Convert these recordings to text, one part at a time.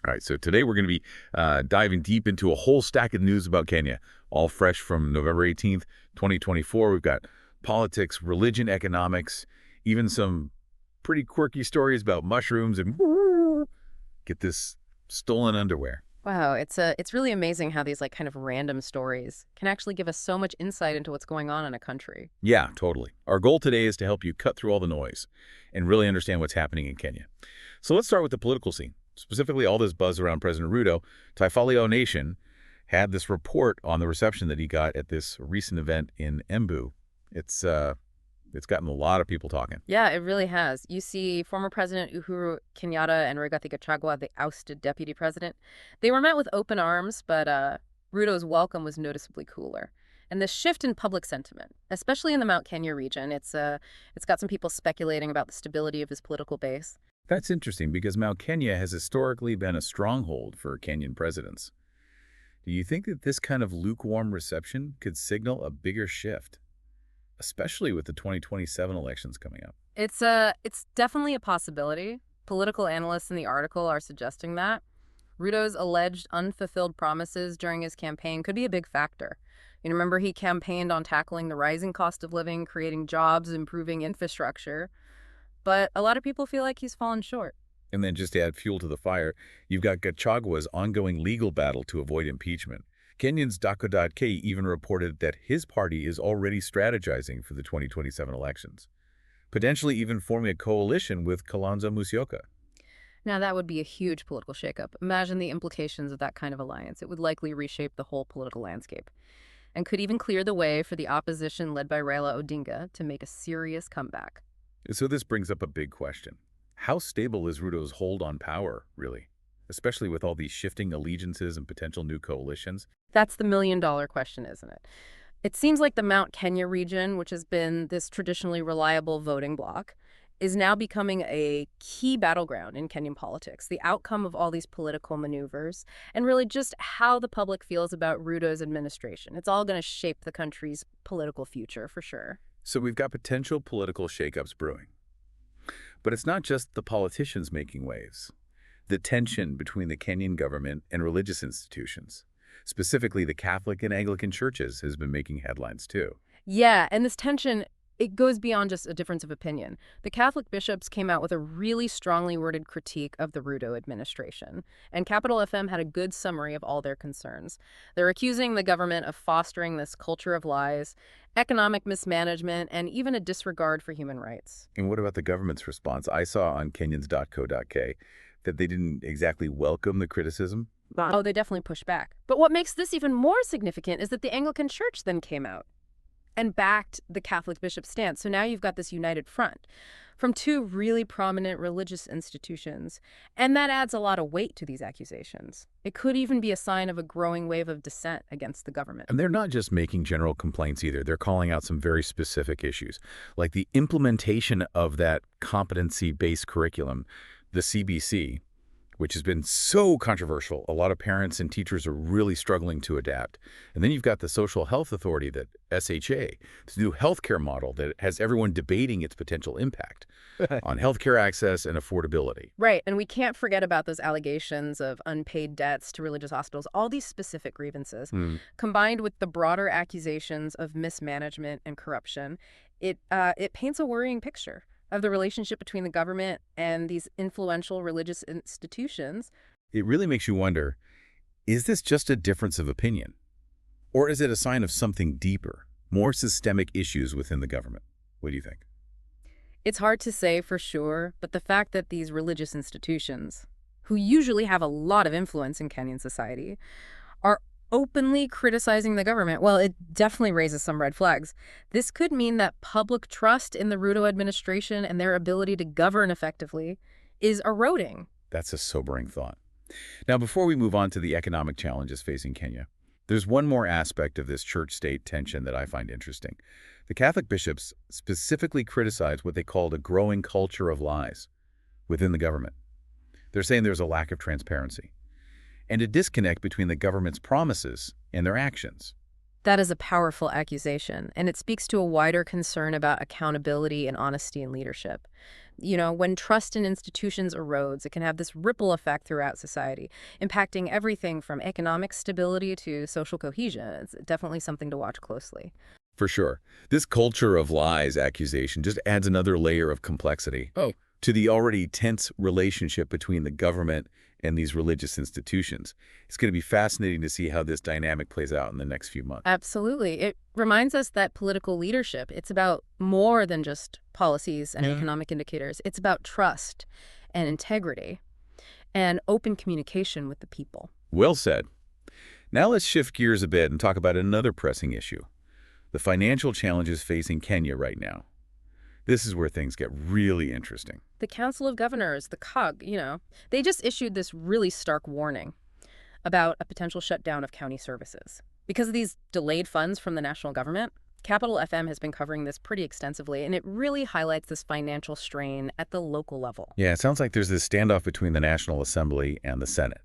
All right, so today we're going to be diving deep into a whole stack of news about Kenya, all fresh from November 18th, 2024. We've got politics, religion, economics, even some pretty quirky stories about mushrooms and get this stolen underwear. Wow, it's really amazing how these like kind of random stories can actually give us so much insight into what's going on in a country. Yeah, totally. Our goal today is to help you cut through all the noise and really understand what's happening in Kenya. So let's start with the political scene, specifically all this buzz around President Ruto. Taifalio Nation had this report on the reception that he got at this recent event in Embu. It's uh, it's gotten a lot of people talking. Yeah, it really has. You see former President Uhuru Kenyatta and Rigathi Gachagua, the ousted deputy president. They were met with open arms, but Ruto's welcome was noticeably cooler. And this shift in public sentiment, especially in the Mount Kenya region, it's got some people speculating about the stability of his political base. That's interesting because Mount Kenya has historically been a stronghold for Kenyan presidents. Do you think that this kind of lukewarm reception could signal a bigger shift, especially with the 2027 elections coming up? It's definitely a possibility. Political analysts in the article are suggesting that Ruto's alleged unfulfilled promises during his campaign could be a big factor. Remember he campaigned on tackling the rising cost of living, creating jobs, improving infrastructure, but a lot of people feel like he's fallen short. And then just to add fuel to the fire, you've got Gachagua's ongoing legal battle to avoid impeachment. Kenyans Dako.K even reported that his party is already strategizing for the 2027 elections, potentially even forming a coalition with Kalonzo Musyoka. Now, that would be a huge political shakeup. Imagine the implications of that kind of alliance. It would likely reshape the whole political landscape and could even clear the way for the opposition led by Raila Odinga to make a serious comeback. So this brings up a big question. How stable is Ruto's hold on power, really? Especially with all these shifting allegiances and potential new coalitions? That's the million-dollar question, isn't it? It seems like the Mount Kenya region, which has been this traditionally reliable voting bloc, is now becoming a key battleground in Kenyan politics. The outcome of all these political maneuvers and really just how the public feels about Ruto's administration. It's all going to shape the country's political future for sure. So we've got potential political shakeups brewing. But it's not just the politicians making waves. The tension between the Kenyan government and religious institutions, specifically the Catholic and Anglican churches, has been making headlines too. Yeah, and this tension, it goes beyond just a difference of opinion. The Catholic bishops came out with a really strongly worded critique of the Ruto administration, and Capital FM had a good summary of all their concerns. They're accusing the government of fostering this culture of lies, economic mismanagement, and even a disregard for human rights. And what about the government's response? I saw on Kenyans.co.k that they didn't exactly welcome the criticism. Oh, they definitely pushed back. But what makes this even more significant is that the Anglican Church then came out and backed the Catholic bishop's stance. So now you've got this united front from two really prominent religious institutions, and that adds a lot of weight to these accusations. It could even be a sign of a growing wave of dissent against the government. And they're not just making general complaints either. They're calling out some very specific issues, like the implementation of that competency-based curriculum, the CBC, which has been so controversial. A lot of parents and teachers are really struggling to adapt. And then you've got the Social Health Authority, that SHA, this new healthcare model that has everyone debating its potential impact on healthcare access and affordability. Right, and we can't forget about those allegations of unpaid debts to religious hospitals, all these specific grievances, combined with the broader accusations of mismanagement and corruption. It paints a worrying picture of the relationship between the government and these influential religious institutions. It really makes you wonder, is this just a difference of opinion? Or is it a sign of something deeper, more systemic issues within the government? What do you think? It's hard to say for sure, but the fact that these religious institutions, who usually have a lot of influence in Kenyan society, are openly criticizing the government, well, it definitely raises some red flags. This could mean that public trust in the Ruto administration and their ability to govern effectively is eroding. That's a sobering thought. Now, before we move on to the economic challenges facing Kenya, there's one more aspect of this church-state tension that I find interesting. The Catholic bishops specifically criticize what they called a growing culture of lies within the government. They're saying there's a lack of transparency and a disconnect between the government's promises and their actions. That is a powerful accusation, and it speaks to a wider concern about accountability and honesty in leadership. When trust in institutions erodes, it can have this ripple effect throughout society, impacting everything from economic stability to social cohesion. It's definitely something to watch closely. For sure. This culture of lies accusation just adds another layer of complexity to the already tense relationship between the government and these religious institutions. It's going to be fascinating to see how this dynamic plays out in the next few months. Absolutely. It reminds us that political leadership, it's about more than just policies and economic indicators. It's about trust and integrity and open communication with the people. Well said. Now let's shift gears a bit and talk about another pressing issue, the financial challenges facing Kenya right now. This is where things get really interesting. The Council of Governors, the COG, they just issued this really stark warning about a potential shutdown of county services. Because of these delayed funds from the national government, Capital FM has been covering this pretty extensively, and it really highlights this financial strain at the local level. Yeah, it sounds like there's this standoff between the National Assembly and the Senate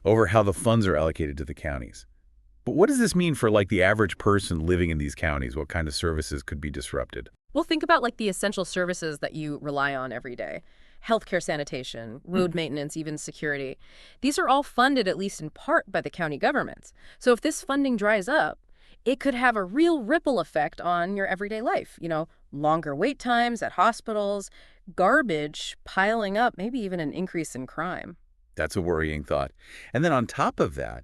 over how the funds are allocated to the counties. But what does this mean for the average person living in these counties? What kind of services could be disrupted? Well, think about the essential services that you rely on every day. Healthcare, sanitation, road maintenance, even security. These are all funded, at least in part, by the county governments. So if this funding dries up, it could have a real ripple effect on your everyday life. Longer wait times at hospitals, garbage piling up, maybe even an increase in crime. That's a worrying thought. And then on top of that,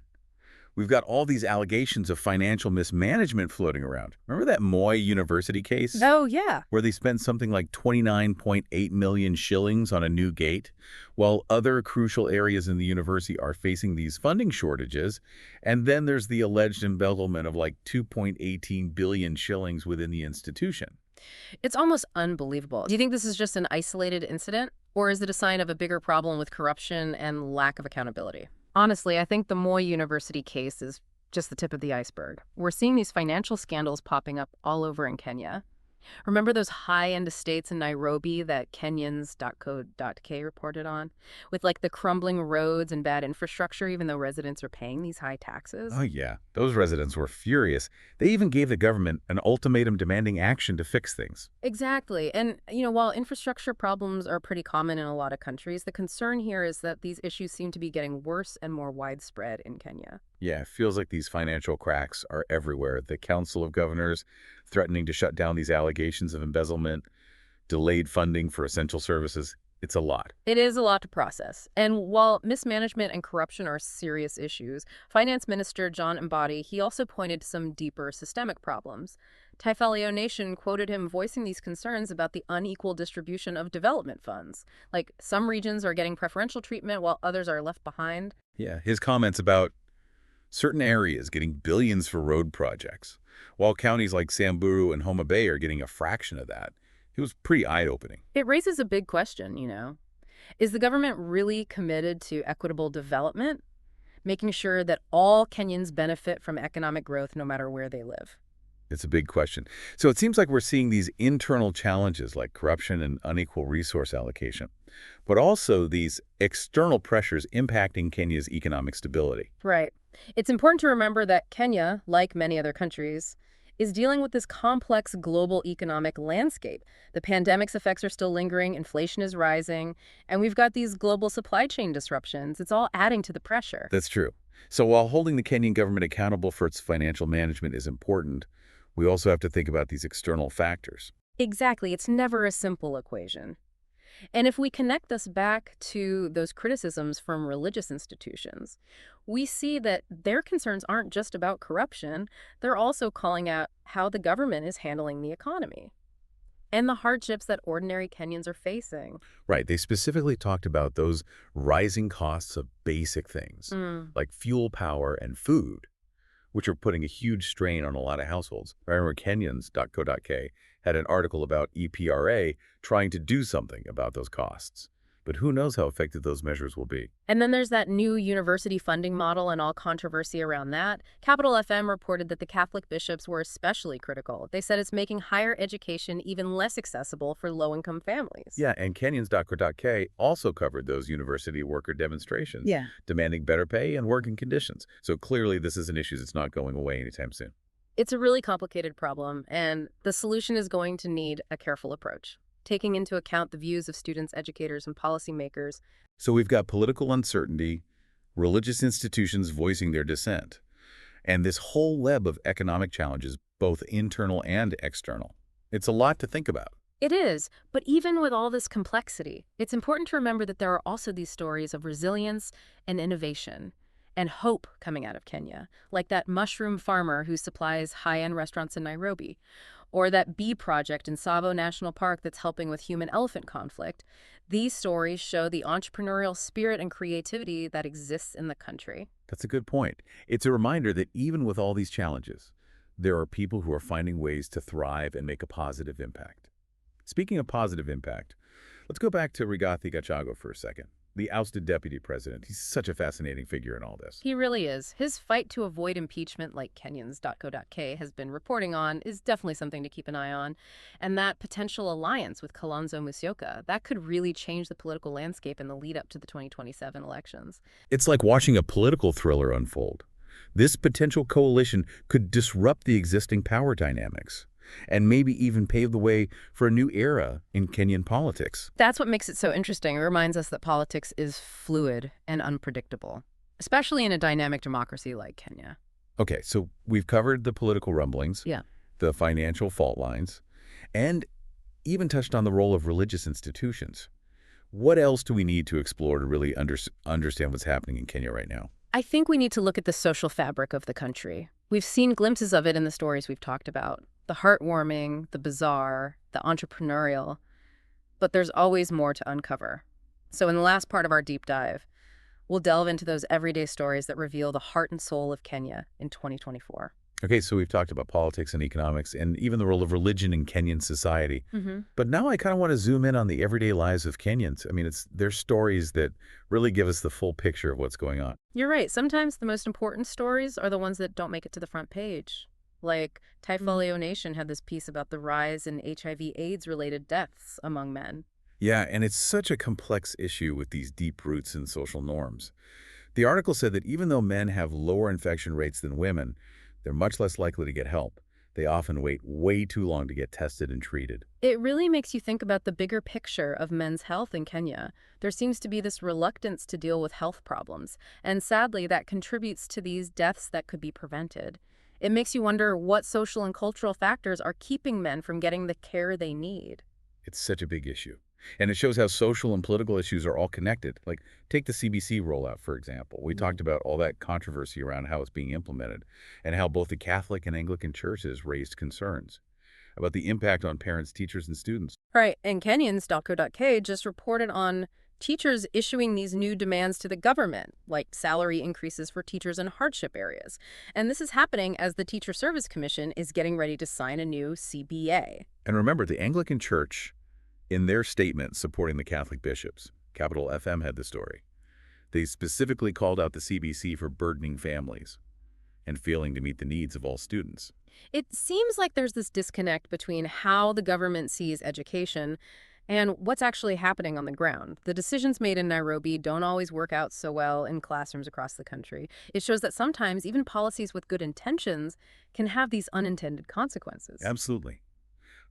we've got all these allegations of financial mismanagement floating around. Remember that Moi University case? Oh, yeah. Where they spent something like 29.8 million shillings on a new gate, while other crucial areas in the university are facing these funding shortages. And then there's the alleged embezzlement of 2.18 billion shillings within the institution. It's almost unbelievable. Do you think this is just an isolated incident, or is it a sign of a bigger problem with corruption and lack of accountability? Honestly, I think the Moi University case is just the tip of the iceberg. We're seeing these financial scandals popping up all over in Kenya. Remember those high-end estates in Nairobi that Kenyans.co.k reported on? With the crumbling roads and bad infrastructure, even though residents are paying these high taxes? Oh, yeah. Those residents were furious. They even gave the government an ultimatum demanding action to fix things. Exactly. And, while infrastructure problems are pretty common in a lot of countries, the concern here is that these issues seem to be getting worse and more widespread in Kenya. Yeah, it feels like these financial cracks are everywhere. The Council of Governors threatening to shut down these allegations of embezzlement, delayed funding for essential services. It's a lot. It is a lot to process. And while mismanagement and corruption are serious issues, Finance Minister John Mbadi, he also pointed to some deeper systemic problems. Taifalio Nation quoted him voicing these concerns about the unequal distribution of development funds. Some regions are getting preferential treatment while others are left behind. Yeah, his comments about certain areas getting billions for road projects, while counties like Samburu and Homa Bay are getting a fraction of that. It was pretty eye-opening. It raises a big question, Is the government really committed to equitable development, making sure that all Kenyans benefit from economic growth no matter where they live? It's a big question. So it seems like we're seeing these internal challenges like corruption and unequal resource allocation, but also these external pressures impacting Kenya's economic stability. Right. It's important to remember that Kenya, like many other countries, is dealing with this complex global economic landscape. The pandemic's effects are still lingering, inflation is rising, and we've got these global supply chain disruptions. It's all adding to the pressure. That's true. So while holding the Kenyan government accountable for its financial management is important, we also have to think about these external factors. Exactly. It's never a simple equation. And if we connect this back to those criticisms from religious institutions, we see that their concerns aren't just about corruption. They're also calling out how the government is handling the economy and the hardships that ordinary Kenyans are facing. Right. They specifically talked about those rising costs of basic things like fuel, power, and food, which are putting a huge strain on a lot of households. I remember Kenyans.co.k had an article about EPRA trying to do something about those costs. But who knows how effective those measures will be. And then there's that new university funding model and all controversy around that. Capital FM reported that the Catholic bishops were especially critical. They said it's making higher education even less accessible for low-income families. Yeah, and Kenyans.co.k also covered those university worker demonstrations, demanding better pay and working conditions. So clearly this is an issue that's not going away anytime soon. It's a really complicated problem, and the solution is going to need a careful approach, taking into account the views of students, educators, and policymakers. So we've got political uncertainty, religious institutions voicing their dissent, and this whole web of economic challenges, both internal and external. It's a lot to think about. It is, but even with all this complexity, it's important to remember that there are also these stories of resilience and innovation and hope coming out of Kenya, like that mushroom farmer who supplies high-end restaurants in Nairobi, or that bee project in Tsavo National Park that's helping with human-elephant conflict. These stories show the entrepreneurial spirit and creativity that exists in the country. That's a good point. It's a reminder that even with all these challenges, there are people who are finding ways to thrive and make a positive impact. Speaking of positive impact, let's go back to Rigathi Gachagua for a second. The ousted deputy president. He's such a fascinating figure in all this. He really is. His fight to avoid impeachment, like Kenyans.co.k has been reporting on, is definitely something to keep an eye on. And that potential alliance with Kalonzo Musyoka, that could really change the political landscape in the lead up to the 2027 elections. It's like watching a political thriller unfold. This potential coalition could disrupt the existing power dynamics and maybe even pave the way for a new era in Kenyan politics. That's what makes it so interesting. It reminds us that politics is fluid and unpredictable, especially in a dynamic democracy like Kenya. Okay, so we've covered the political rumblings, Yeah. the financial fault lines, and even touched on the role of religious institutions. What else do we need to explore to really understand what's happening in Kenya right now? I think we need to look at the social fabric of the country. We've seen glimpses of it in the stories we've talked about. The heartwarming, the bizarre, the entrepreneurial. But there's always more to uncover. So in the last part of our deep dive, we'll delve into those everyday stories that reveal the heart and soul of Kenya in 2024. Okay, so we've talked about politics and economics and even the role of religion in Kenyan society. But now I kind of want to zoom in on the everyday lives of Kenyans. I mean, they're stories that really give us the full picture of what's going on. You're right. Sometimes the most important stories are the ones that don't make it to the front page. Like, Typholio Nation had this piece about the rise in HIV/AIDS-related deaths among men. Yeah, and it's such a complex issue with these deep roots in social norms. The article said that even though men have lower infection rates than women, they're much less likely to get help. They often wait way too long to get tested and treated. It really makes you think about the bigger picture of men's health in Kenya. There seems to be this reluctance to deal with health problems, and sadly, that contributes to these deaths that could be prevented. It makes you wonder what social and cultural factors are keeping men from getting the care they need. It's such a big issue. And it shows how social and political issues are all connected. Like, take the CBC rollout, for example. We talked about all that controversy around how it's being implemented and how both the Catholic and Anglican churches raised concerns about the impact on parents, teachers, and students. Right, and Kenyans.co.k just reported on teachers issuing these new demands to the government, like salary increases for teachers in hardship areas. And this is happening as the Teacher Service Commission is getting ready to sign a new CBA. And remember, the Anglican Church, in their statement supporting the Catholic bishops, Capital FM had the story. They specifically called out the CBC for burdening families and failing to meet the needs of all students. It seems like there's this disconnect between how the government sees education and what's actually happening on the ground. The decisions made in Nairobi don't always work out so well in classrooms across the country. It shows that sometimes even policies with good intentions can have these unintended consequences. Absolutely.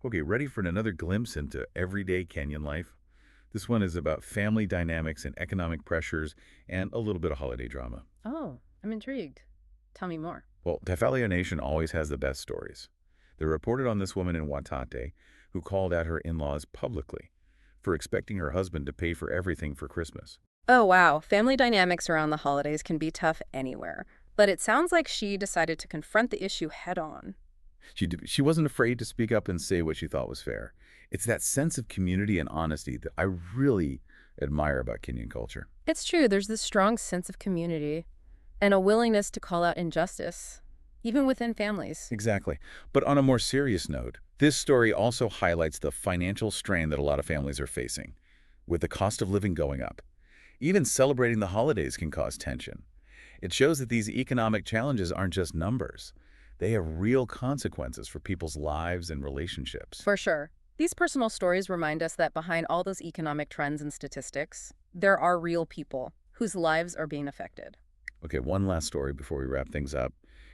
Okay, ready for another glimpse into everyday Kenyan life? This one is about family dynamics and economic pressures and a little bit of holiday drama. Oh, I'm intrigued. Tell me more. Well, Tefalio Nation always has the best stories. They reported on this woman in Watate who called out her in-laws publicly for expecting her husband to pay for everything for Christmas. Oh, wow. Family dynamics around the holidays can be tough anywhere. But it sounds like she decided to confront the issue head on. She wasn't afraid to speak up and say what she thought was fair. It's that sense of community and honesty that I really admire about Kenyan culture. It's true. There's this strong sense of community and a willingness to call out injustice, even within families. Exactly. But on a more serious note, this story also highlights the financial strain that a lot of families are facing, with the cost of living going up. Even celebrating the holidays can cause tension. It shows that these economic challenges aren't just numbers. They have real consequences for people's lives and relationships. For sure. These personal stories remind us that behind all those economic trends and statistics, there are real people whose lives are being affected. Okay, one last story before we wrap things up.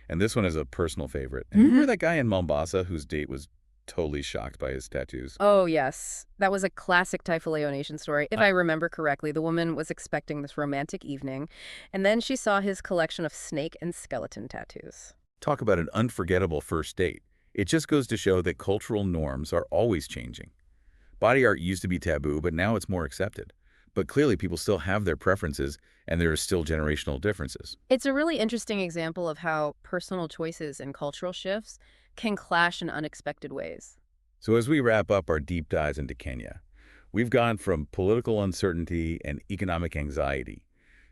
And this one is a personal favorite. And you remember that guy in Mombasa whose date was totally shocked by his tattoos? Oh, yes. That was a classic Typhoon Nation story. If I remember correctly, the woman was expecting this romantic evening, and then she saw his collection of snake and skeleton tattoos. Talk about an unforgettable first date. It just goes to show that cultural norms are always changing. Body art used to be taboo, but now it's more accepted. But clearly people still have their preferences, and there are still generational differences. It's a really interesting example of how personal choices and cultural shifts can clash in unexpected ways. So as we wrap up our deep dives into Kenya, we've gone from political uncertainty and economic anxiety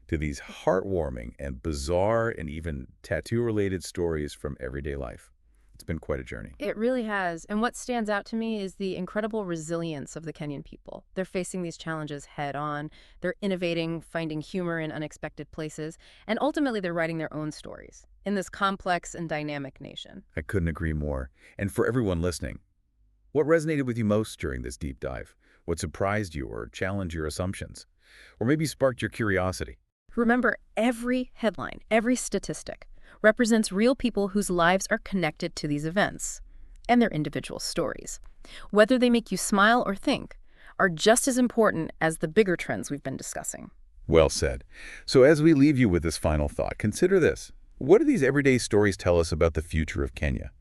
to these heartwarming and bizarre and even tattoo-related stories from everyday life. It's been quite a journey. It really has. And what stands out to me is the incredible resilience of the Kenyan people. They're facing these challenges head on. They're innovating, finding humor in unexpected places, and ultimately they're writing their own stories in this complex and dynamic nation. I couldn't agree more. And for everyone listening, what resonated with you most during this deep dive? What surprised you or challenged your assumptions? Or maybe sparked your curiosity? Remember, every headline, every statistic represents real people whose lives are connected to these events and their individual stories. Whether they make you smile or think are just as important as the bigger trends we've been discussing. Well said. So as we leave you with this final thought, consider this. What do these everyday stories tell us about the future of Kenya?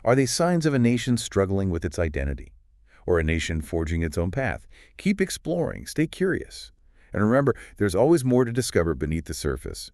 Are they signs of a nation struggling with its identity? Or a nation forging its own path? Keep exploring, stay curious. And remember, there's always more to discover beneath the surface.